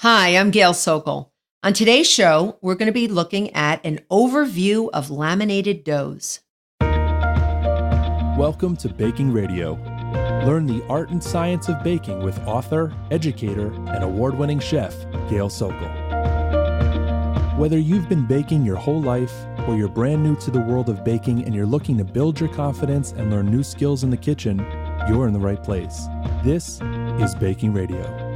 Hi, I'm Gail Sokol. On today's show, we're going to be looking at an overview of laminated doughs. Welcome to Baking Radio. Learn the art and science of baking with author, educator, and award-winning chef, Gail Sokol. Whether you've been baking your whole life or you're brand new to the world of baking and you're looking to build your confidence and learn new skills in the kitchen, you're in the right place. This is Baking Radio.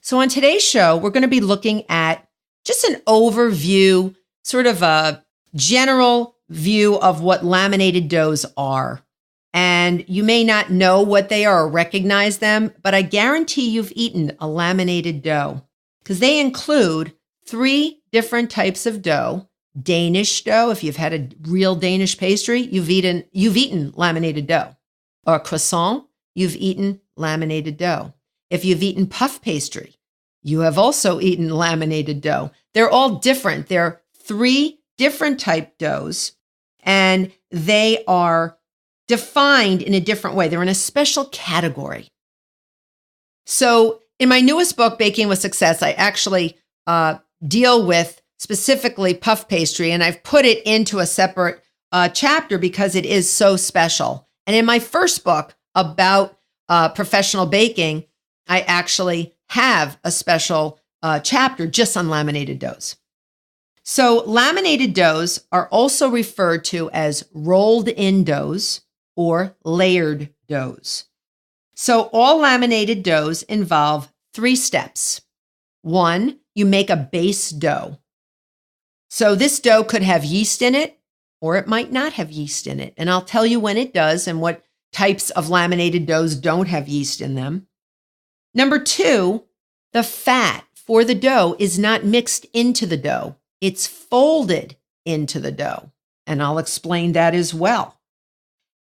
So on today's show, we're going to be looking at just an overview, sort of a general view of what laminated doughs are. And you may not know what they are or recognize them, but I guarantee you've eaten a laminated dough because they include 3 different types of dough. Danish dough, if you've had a real Danish pastry, you've eaten laminated dough. Or croissant, you've eaten laminated dough. If you've eaten puff pastry, you have also eaten laminated dough. They're all different. They're 3 different type doughs, and they are defined in a different way. They're in a special category. So in my newest book, Baking with Success, I actually deal with specifically puff pastry, and I've put it into a separate chapter because it is so special. And in my first book about professional baking, I actually have a special chapter just on laminated doughs. So laminated doughs are also referred to as rolled in doughs or layered doughs. So all laminated doughs involve 3 steps. 1, you make a base dough. So this dough could have yeast in it, or it might not have yeast in it. And I'll tell you when it does and what types of laminated doughs don't have yeast in them. Number 2, the fat for the dough is not mixed into the dough. It's folded into the dough. And I'll explain that as well.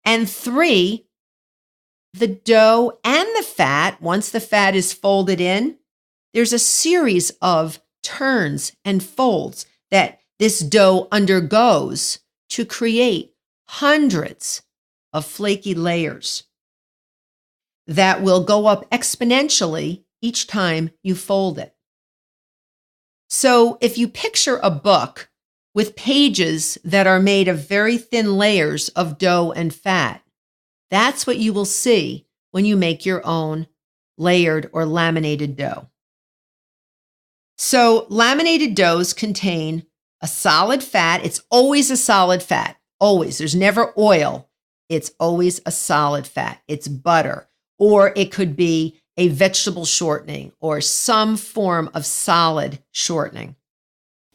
And 3, the dough and the fat, once the fat is folded in, there's a series of turns and folds that this dough undergoes to create hundreds of flaky layers that will go up exponentially each time you fold it. So if you picture a book with pages that are made of very thin layers of dough and fat, that's what you will see when you make your own layered or laminated dough. So laminated doughs contain a solid fat. It's always a solid fat, always. There's never oil. It's always a solid fat. It's butter. Or it could be a vegetable shortening or some form of solid shortening.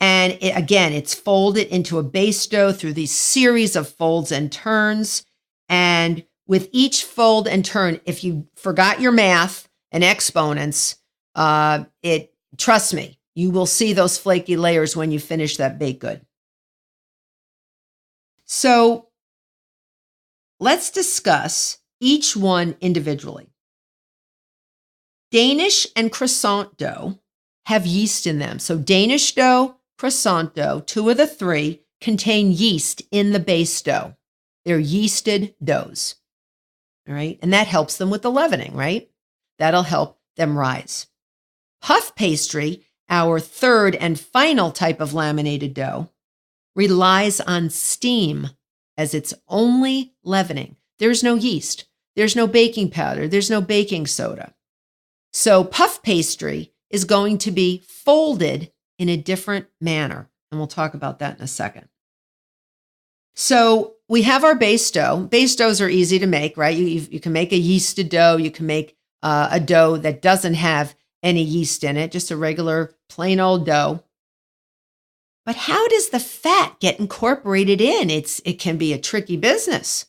And it's folded into a base dough through these series of folds and turns. And with each fold and turn, if you forgot your math and exponents, trust me, you will see those flaky layers when you finish that baked good. So let's discuss each one individually. Danish and croissant dough have yeast in them. So Danish dough, croissant dough, 2 of the 3 contain yeast in the base dough. They're yeasted doughs. All right. And that helps them with the leavening, right? That'll help them rise. Puff pastry, our 3rd and final type of laminated dough, relies on steam as its only leavening. There's no yeast. There's no baking powder. There's no baking soda. So puff pastry is going to be folded in a different manner. And we'll talk about that in a second. So we have our base dough. Base doughs are easy to make, right? You can make a yeasted dough. You can make a dough that doesn't have any yeast in it, just a regular plain old dough. But how does the fat get incorporated in? It can be a tricky business.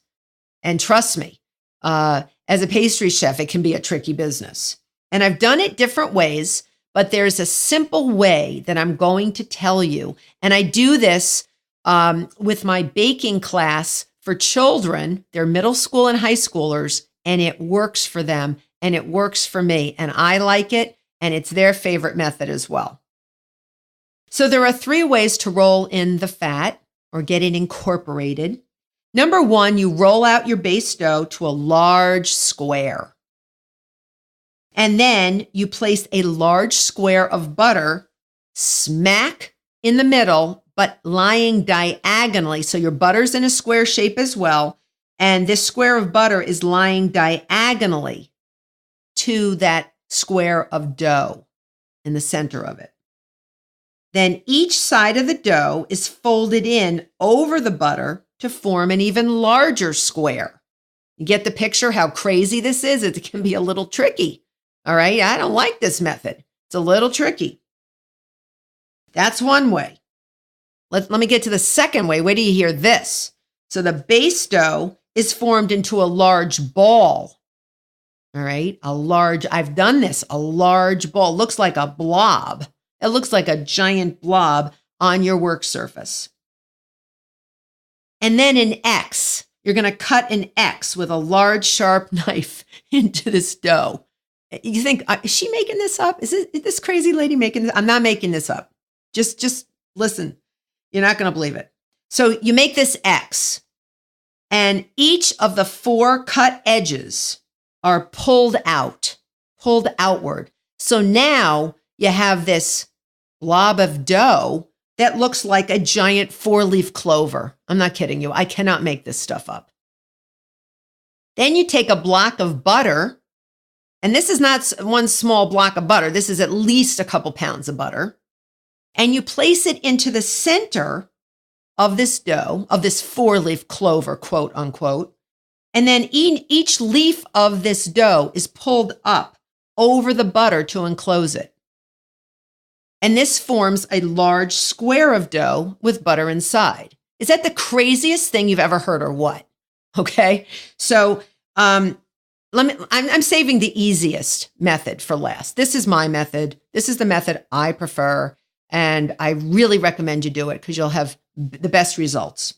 And trust me, as a pastry chef, it can be a tricky business. And I've done it different ways, but there's a simple way that I'm going to tell you. And I do this with my baking class for children. They're middle school and high schoolers, and it works for them, and it works for me. And I like it, and it's their favorite method as well. So there are 3 ways to roll in the fat or get it incorporated. Number 1, you roll out your base dough to a large square. And then you place a large square of butter smack in the middle, but lying diagonally. So your butter's in a square shape as well. And this square of butter is lying diagonally to that square of dough in the center of it. Then each side of the dough is folded in over the butter to form an even larger square. You get the picture how crazy this is? It can be a little tricky. All right, I don't like this method. It's a little tricky. That's one way. Let me get to the second way. Wait till you hear this. So the base dough is formed into a large ball. All right, I've done this, a large ball. Looks like a blob. It looks like a giant blob on your work surface. And then an X. You're going to cut an X with a large, sharp knife into this dough. You think, is she making this up? Is this crazy lady making this? I'm not making this up. Just listen. You're not going to believe it. So you make this X, and each of the 4 cut edges are pulled outward. So now you have this blob of dough that looks like a giant 4-leaf clover. I'm not kidding you. I cannot make this stuff up. Then you take a block of butter, and this is not one small block of butter. This is at least a couple pounds of butter. And you place it into the center of this dough, of this 4-leaf clover, quote unquote. And then each leaf of this dough is pulled up over the butter to enclose it. And this forms a large square of dough with butter inside. Is that the craziest thing you've ever heard or what? Okay. So I'm saving the easiest method for last. This is my method. This is the method I prefer. And I really recommend you do it because you'll have the best results.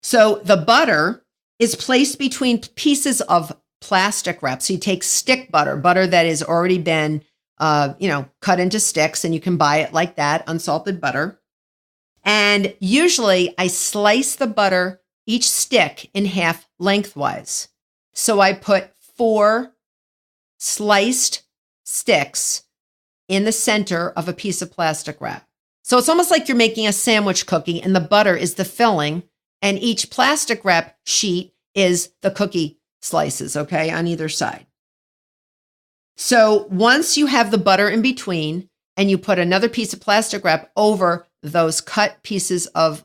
So the butter is placed between pieces of plastic wrap. So you take stick butter that has already been, cut into sticks, and you can buy it like that, unsalted butter. And usually I slice the butter, each stick in half lengthwise. So I put 4 sliced sticks in the center of a piece of plastic wrap. So it's almost like you're making a sandwich cookie, and the butter is the filling, and each plastic wrap sheet is the cookie slices, okay, on either side. So once you have the butter in between, and you put another piece of plastic wrap over those cut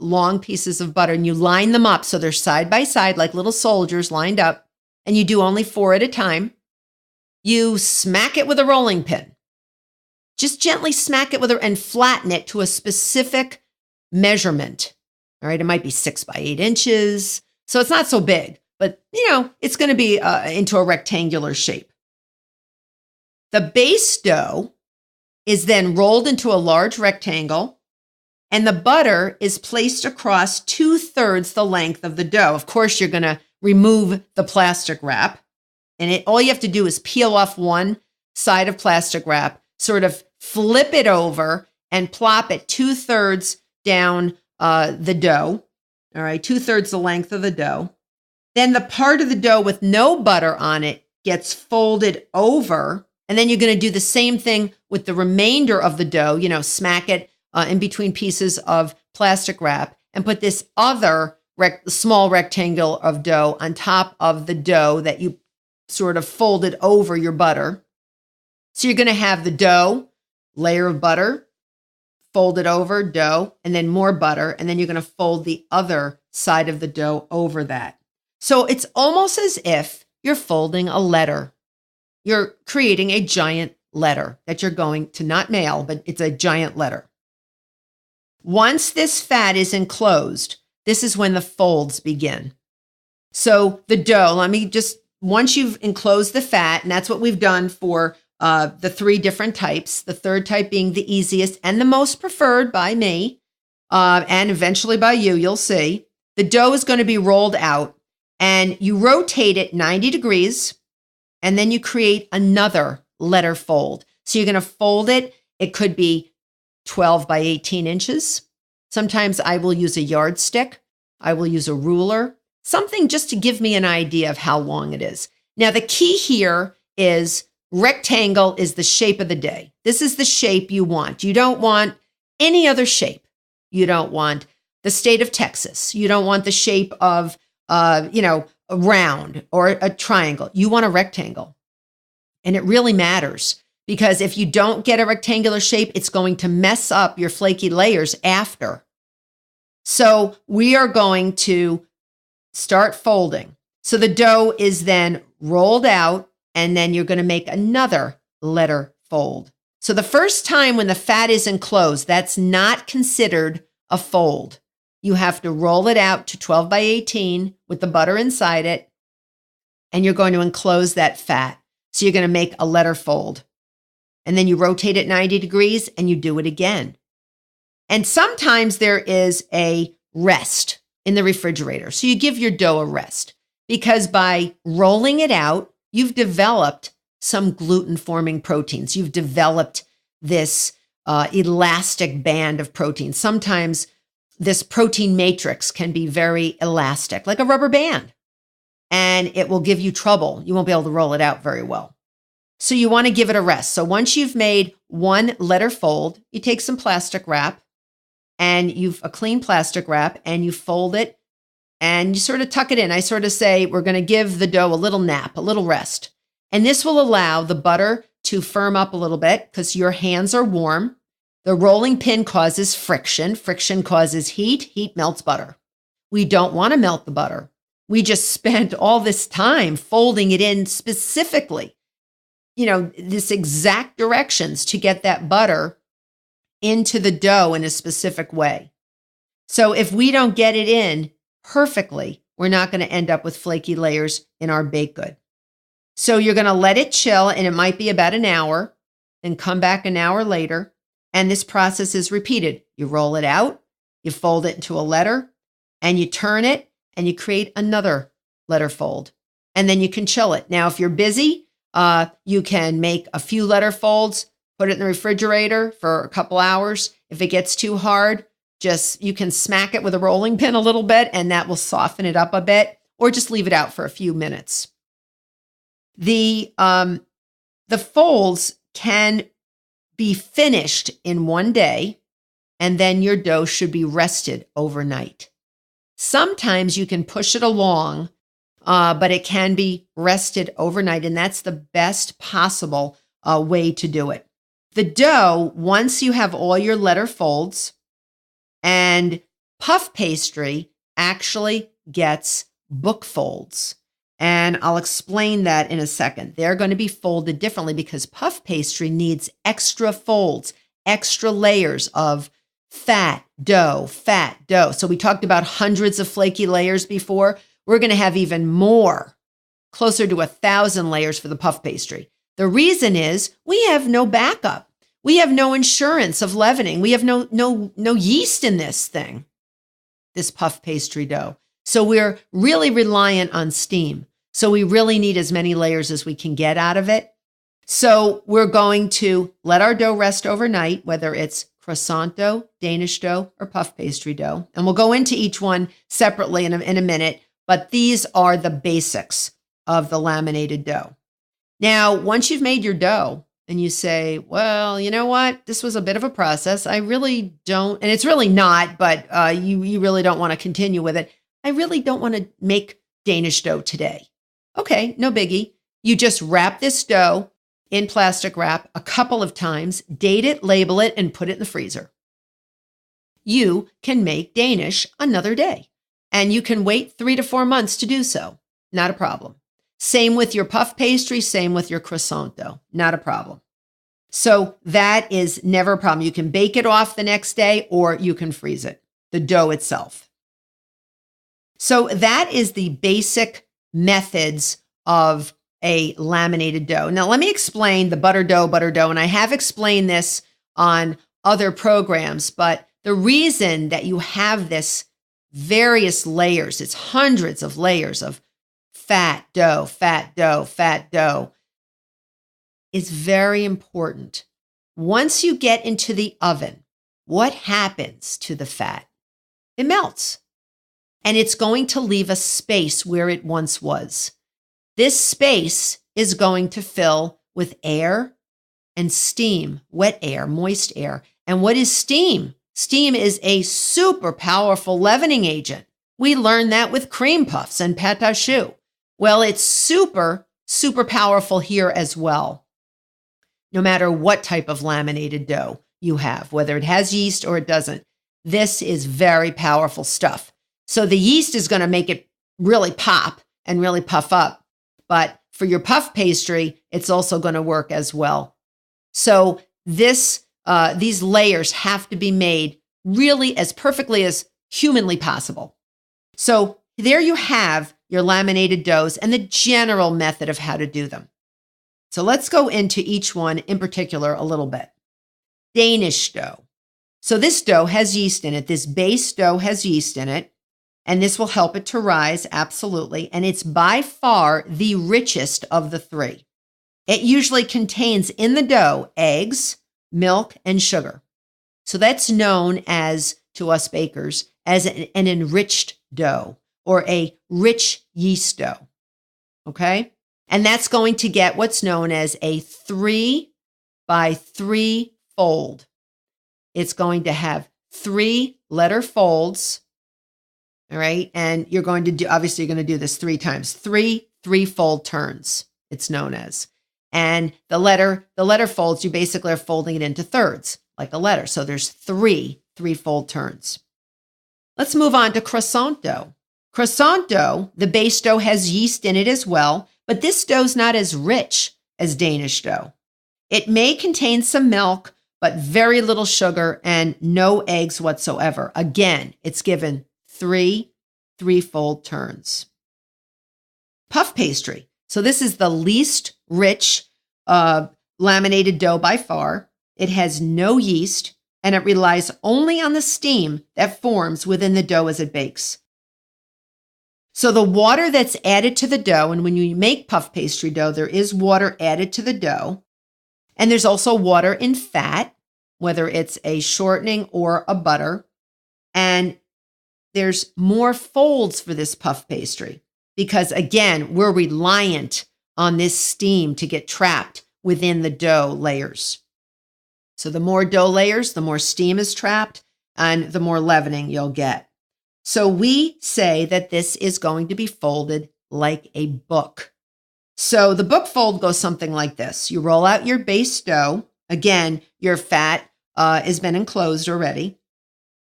long pieces of butter, and you line them up so they're side by side like little soldiers lined up, and you do only 4 at a time, you smack it with a rolling pin. Just gently smack it and flatten it to a specific measurement. All right, it might be 6 by 8 inches. So it's not so big, but it's going to be into a rectangular shape. The base dough is then rolled into a large rectangle, and the butter is placed across 2/3 the length of the dough. Of course, you're going to remove the plastic wrap, and all you have to do is peel off one side of plastic wrap, sort of flip it over, and plop it 2/3 down the dough. All right, 2/3 the length of the dough. Then the part of the dough with no butter on it gets folded over. And then you're going to do the same thing with the remainder of the dough, smack it in between pieces of plastic wrap and put this other small rectangle of dough on top of the dough that you sort of folded over your butter. So you're going to have the dough, layer of butter, folded over dough, and then more butter. And then you're going to fold the other side of the dough over that. So it's almost as if you're folding a letter. You're creating a giant letter that you're going to not mail, but it's a giant letter. Once this fat is enclosed, this is when the folds begin. So the dough, once you've enclosed the fat, and that's what we've done for the 3 different types, the third type being the easiest and the most preferred by me, and eventually by you, you'll see. The dough is going to be rolled out, and you rotate it 90 degrees, and then you create another letter fold. So you're going to fold it. It could be 12 by 18 inches. Sometimes I will use a yardstick. I will use a ruler, something just to give me an idea of how long it is. Now, the key here is rectangle is the shape of the day. This is the shape you want. You don't want any other shape. You don't want the state of Texas. You don't want the shape of, a round or a triangle. You want a rectangle. And it really matters because if you don't get a rectangular shape, it's going to mess up your flaky layers after. So we are going to start folding. So the dough is then rolled out, and then you're going to make another letter fold. So the first time when the fat is enclosed, that's not considered a fold. You have to roll it out to 12 by 18 with the butter inside it, and you're going to enclose that fat. So you're going to make a letter fold. And then you rotate it 90 degrees and you do it again. And sometimes there is a rest in the refrigerator. So you give your dough a rest because by rolling it out, you've developed some gluten-forming proteins. You've developed this elastic band of protein. Sometimes this protein matrix can be very elastic, like a rubber band, and it will give you trouble. You won't be able to roll it out very well. So you want to give it a rest. So once you've made one letter fold, you take some plastic wrap and a clean plastic wrap and you fold it and you sort of tuck it in. I sort of say, we're going to give the dough a little nap, a little rest. And this will allow the butter to firm up a little bit because your hands are warm. The rolling pin causes friction. Friction causes heat. Heat melts butter. We don't want to melt the butter. We just spent all this time folding it in specifically, this exact directions to get that butter into the dough in a specific way. So if we don't get it in perfectly, we're not going to end up with flaky layers in our baked good. So you're going to let it chill, and it might be about an hour, and come back an hour later, and this process is repeated. You roll it out, you fold it into a letter, and you turn it, and you create another letter fold, and then you can chill it. Now, if you're busy, you can make a few letter folds, put it in the refrigerator for a couple hours. If it gets too hard, you can smack it with a rolling pin a little bit, and that will soften it up a bit, or just leave it out for a few minutes. The folds can be finished in one day, and then your dough should be rested overnight. Sometimes you can push it along, but it can be rested overnight, and that's the best possible way to do it. The dough, once you have all your letter folds, and puff pastry actually gets book folds. And I'll explain that in a second. They're going to be folded differently because puff pastry needs extra folds, extra layers of fat dough. So we talked about hundreds of flaky layers before. We're going to have even more, closer to 1,000 layers for the puff pastry. The reason is we have no backup. We have no insurance of leavening. We have no yeast in this thing, this puff pastry dough. So we're really reliant on steam. So we really need as many layers as we can get out of it. So we're going to let our dough rest overnight, whether it's croissant dough, Danish dough, or puff pastry dough. And we'll go into each one separately in a minute, but these are the basics of the laminated dough. Now, once you've made your dough and you say, well, you know what? This was a bit of a process. I really don't, and it's really not, but you really don't want to continue with it. I really don't want to make Danish dough today. Okay, no biggie. You just wrap this dough in plastic wrap a couple of times, date it, label it, and put it in the freezer. You can make Danish another day, and you can wait 3 to 4 months to do so. Not a problem. Same with your puff pastry, same with your croissant dough. Not a problem. So that is never a problem. You can bake it off the next day, or you can freeze it, the dough itself. So that is the basic methods of a laminated dough. Now, let me explain the butter dough, and I have explained this on other programs, but the reason that you have this various layers, it's hundreds of layers of fat dough, is very important. Once you get into the oven, what happens to the fat? It melts. And it's going to leave a space where it once was. This space is going to fill with air and steam, wet air, moist air. And what is steam? Steam is a super powerful leavening agent. We learned that with cream puffs and pâte à choux. Well, it's super, super powerful here as well. No matter what type of laminated dough you have, whether it has yeast or it doesn't, this is very powerful stuff. So the yeast is going to make it really pop and really puff up. But for your puff pastry, it's also going to work as well. So these layers have to be made really as perfectly as humanly possible. So there you have your laminated doughs and the general method of how to do them. So let's go into each one in particular a little bit. Danish dough. So this dough has yeast in it. This base dough has yeast in it, and this will help it to rise, absolutely. And it's by far the richest of the three. It usually contains in the dough eggs, milk, and sugar. So that's known as, to us bakers, as an enriched dough or a rich yeast dough. Okay? And that's going to get what's known as a 3 by 3 fold. It's going to have 3 letter folds. All right. And you're going to do this 3 times. 3 3-fold turns, it's known as. And the letter folds, you basically are folding it into thirds, like a letter. So there's 3 3-fold turns. Let's move on to croissant dough. Croissant dough, the base dough has yeast in it as well, but this dough's not as rich as Danish dough. It may contain some milk, but very little sugar and no eggs whatsoever. Again, it's given 3 3-fold turns. Puff pastry. So this is the least rich laminated dough by far. It has no yeast, and it relies only on the steam that forms within the dough as it bakes. So the water that's added to the dough, and when you make puff pastry dough, there is water added to the dough. And there's also water in fat, whether it's a shortening or a butter. And there's more folds for this puff pastry because, again, we're reliant on this steam to get trapped within the dough layers. So the more dough layers, the more steam is trapped and the more leavening you'll get. So we say that this is going to be folded like a book. So the book fold goes something like this. You roll out your base dough. Again, your fat has been enclosed already.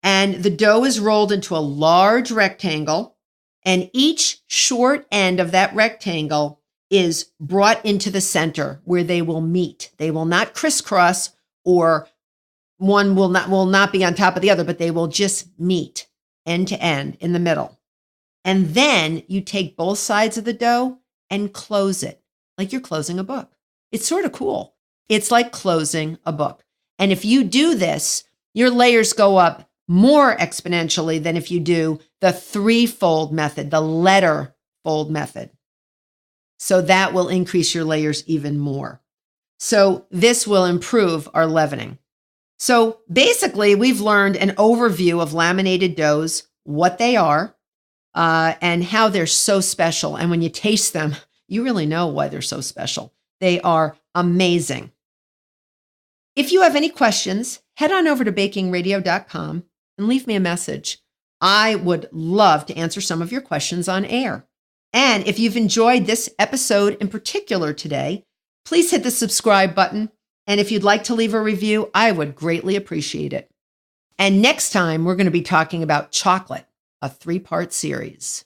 And the dough is rolled into a large rectangle. And each short end of that rectangle is brought into the center where they will meet. They will not crisscross, or one will not be on top of the other, but they will just meet end to end in the middle. And then you take both sides of the dough and close it like you're closing a book. It's sort of cool. It's like closing a book. And if you do this, your layers go up more exponentially than if you do the 3-fold method, the letter fold method. So that will increase your layers even more. So this will improve our leavening. So basically, we've learned an overview of laminated doughs, what they are, and how they're so special. And when you taste them, you really know why they're so special. They are amazing. If you have any questions, head on over to bakingradio.com and leave me a message. I would love to answer some of your questions on air. And if you've enjoyed this episode in particular today, please hit the subscribe button. And if you'd like to leave a review, I would greatly appreciate it. And next time, we're going to be talking about chocolate, a 3-part series.